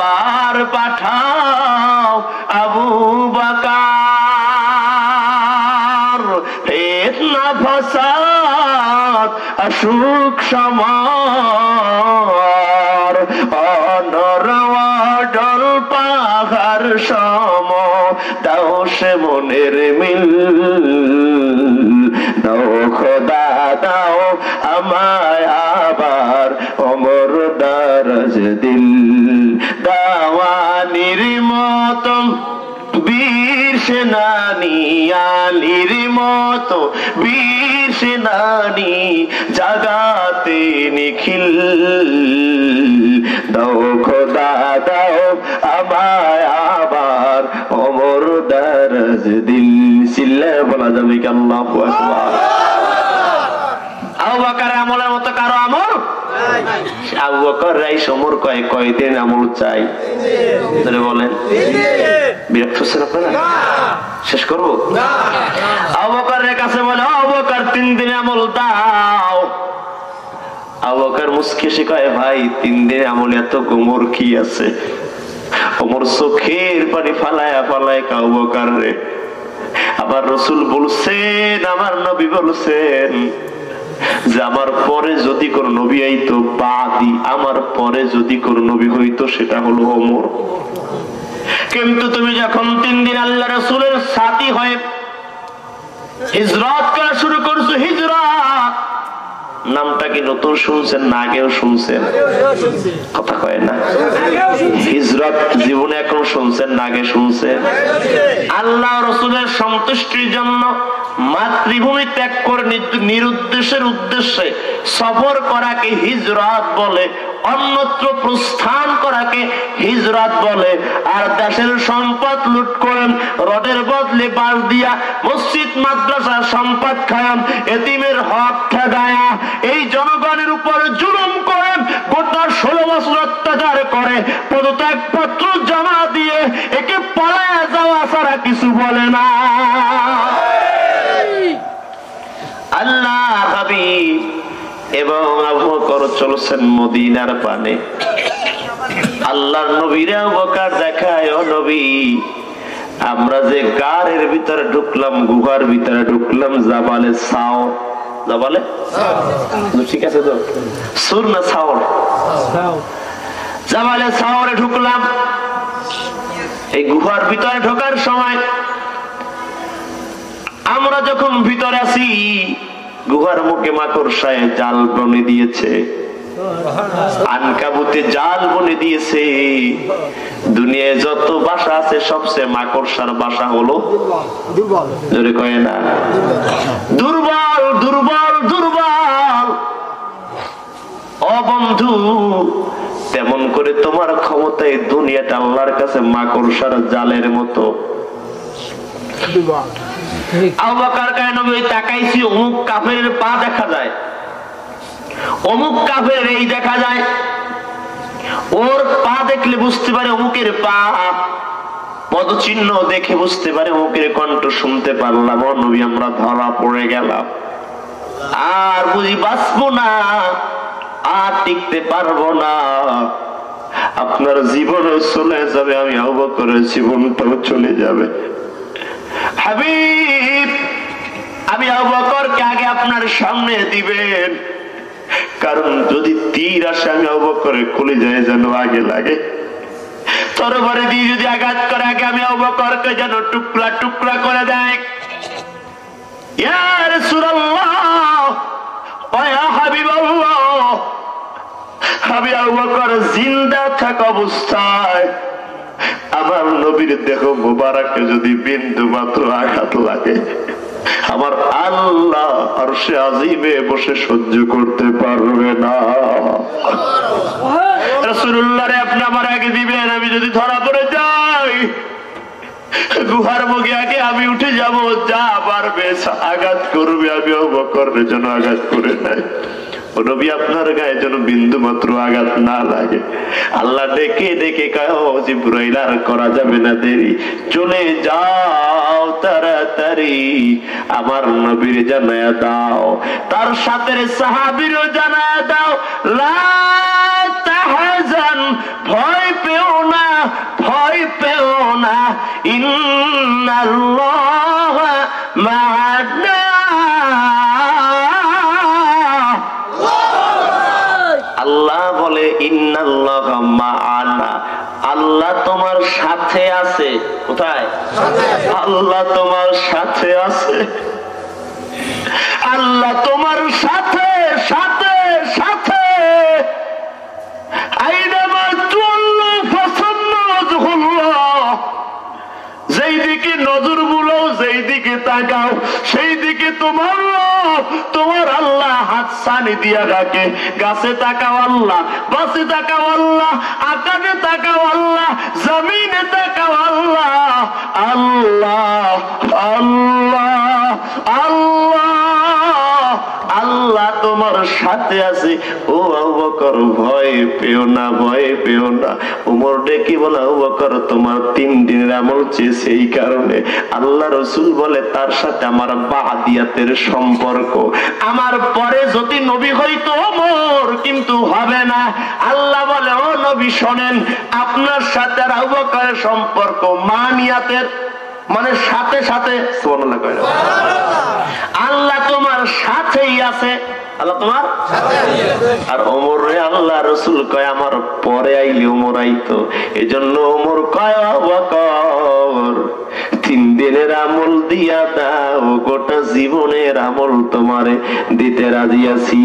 আবার পাঠাও আবু বকর। ফিতনা ফাসাদ অসুখ সমার, অনর অডল পাহাড় সম, দাও সে মনের মিল। দাও খোদা দাও আমায় আবার অমর দারাজ দিল। দাওয়ানির মতো বীর সেনানি, আলীর মতো বীর সেনানি, জাগাতে নিখিল। দাও খোদা দাও আমায় আবার অমর দারাজ দিল। চিল্লায় বলা যাবে কি আল্লাহু আকবার? আবু বকরের আমলের মতো কারো আমল? আবু বকর রাই সমর কয়দিন আমল চাই বলেন? বিরক্ত হচ্ছেন আপনারা? শেষ করবো? আবু বকরের কাছে বলে, আবু বকর 3 দিনে আমল দাও। আবু বকর মুস্কি এসে কয়, ভাই 3 দিনে আমল এত গোমর কি আছে? ওমর চোখের পানি ফালায়া ফালায় আবু বকর রে, আবার রাসূল বলছেন, আমার নবী বলছেন যে আমার পরে যদি কোন নবী আইতো, বাদি আমার পরে যদি কোন নবী হইতো সেটা হলো ওমর। কিন্তু তুমি যখন 3 দিন আল্লাহ রাসূলের সাথী হয়ে হিজরত করা শুরু করছো, হিজরত নামটা কি নতুন শুনছেন না আগেও শুনছেন? কথা কয় না। হিজরত জীবনে এখন শুনছেন না আগে শুনছেন? আল্লাহ রাসূলের সন্তুষ্টির জন্য মাতৃভূমি ত্যাগ করে নিরুদ্দেশের উদ্দেশ্যে সফর করাকে হিজরত বলে, অন্যত্র প্রস্থান করাকে হিজরত বলে। আর দেশের সম্পদ লুট করেন, রডের বদলে বাস দিয়া মসজিদ মাদ্রাসা সম্পদ খায়ান, এতিমের হক ঠেকায়া এই জনগণের উপর জুলুম করেন, গোটা 16 বছর অত্যাচার করে পদত্যাগ পত্র জমা দিয়ে একে পালায়া যাওয়া ছাড়া কিছু বলে না। আল্লাহ হাবিব এবং আবু বকর চলছেন মদিনার পানে। আল্লাহর নবীরা আবু বকর দেখায়, ও নবী আমরা যে গারের ভিতরে ঢুকলাম, গুহার ভিতরে ঢুকলাম, জাবালে সাওর, জাবালে ঠিক আছে তো, সুর না সাওর, জাবালে সাওরে ঢুকলাম। এই গুহার ভিতরে ঢোকার সময় আমরা যখন ভিতরে আছি, গুহার মুখে মাকড়সায় জাল বনে দিয়েছে, আনকাবুতে জাল বনে দিয়েছে। দুনিয়ায় যত বাসা আছে সবচেয়ে মাকড়সার বাসা হলো দুর্বল, জোরে কয় না দুর্বল, দুর্বল, দুর্বল। ও বন্ধু, তেমন করে তোমার ক্ষমতায় দুনিয়াটা আল্লাহর কাছে মাকড়সার জালের মতো। আবু বকর কয়, নবী তাকাইছি, অমুক কাফেরের পা দেখা যায়, অমুক কাফেরের এই দেখা যায়। ওর পা দেখলে বুঝতে পারে অমুকের পা, পদচিহ্ন দেখে বুঝতে পারে অমুকের কণ্ঠ শুনতে পারলাম। ও নবী আমরা ধরা পড়ে গেলাম, আর বুঝি বাঁচবো না, আর টিকতে পারবো না, আপনার জীবনও চলে যাবে, আমি আবু বকরের জীবনটাও চলে যাবে। হাবিব, আমি আবু বকরকে আগে আপনার সামনে দিবেন, কারণ যদি তীর আসে আমি আবু বকরের কলিজায় যেন আগে লাগে, তরবারি দিয়ে যদি আঘাত করে আগে আমি আবু বকরকে যেন টুকরা টুকরা করে দেয়। ইয়া রাসূলুল্লাহ ওয়া ইয়া হাবিবাল্লাহ, আমি আবু বকর জিন্দা থাকা অবস্থায় আমার নবীর দেহ মুবারকে যদি বিন্দু মাত্র আঘাত লাগে, আমার আল্লাহ আরশে আজিমে বসে সহ্য করতে পারবে না। রাসূলুল্লাহ রে আপনি আমার আগে দিবেন, আমি যদি ধরা পড়ে যাই গুহার মুখে আগে আমি উঠে যাব, যা পারবে আঘাত করবে, আমি আবু বকরের জন্য আঘাত করে নাই। নবী আপনার গায়ে যেন বিন্দু মাত্র আঘাত না লাগে। আল্লাহ ডেকে ডেকে কয়, জিবরাইল আর করা যাবে না দেরি, চলে যাও তাড়াতাড়ি, আমার নবীর জানায়া দাও, তার সাথে সাহাবীরও জানায়া দাও, লা তাহজান, ভয় পেও না, ভয় পেও না, ইন্নাল্লাহ মা'ানা। আল্লাহ বলে ইন্নাল্লাহ মা'ানা, আল্লাহ তোমার সাথে আছে। কোথায়? আল্লাহ তোমার সাথে আছে। আল্লাহ তোমার সাথে সাথে সাথে। আইনামা তুল্লু ফাসান্না ওয়াজহুল্লাহ, যেই দিকে নজর বুলাও, যেই দিকে তাকাও, সেই দিকে তোমার তোমার আল্লাহ হাত সানি দিয়া রাখে। গাছে তাকাও আল্লাহ, বাসে তাকাও আল্লাহ, আকাশে তাকাও আল্লাহ, জমিনে তাকাও আল্লাহ। আল্লাহ আল্লাহ আল্লাহ আল্লাহ তোমার সাথে আছে। ও আবু বকর ভয় পেও না, ভয় পেও না। ওমর ডেকে বলে আবু বকর তোমার 3 দিনের আমল চেয়েছে, এই কারণে আল্লাহ রাসূল বলে তার সাথে আমার বাদিয়াতের সম্পর্ক, আমার পরে যদি নবী হইতো ওমর কিন্তু হবে না। আল্লাহ বলে ও নবী শোনেন, আপনার সাথে আর আবু বকরের সম্পর্ক মানিয়াতের, মানে সাথে সাথে। সুবহানাল্লাহ কয় না? আল্লাহ তোমার সাথেই আছে, আল্লাহ তোমার সাথে আছে। আর ওমর রে আল্লাহ রাসূল কয় আমার পরে আইলে ওমর আইতো, এজন্য ওমর কয় আবু বকর 3 দিনের আমল দিয়া দাও, গোটা জীবনের আমল তোমারে দিতে রাজি আছি।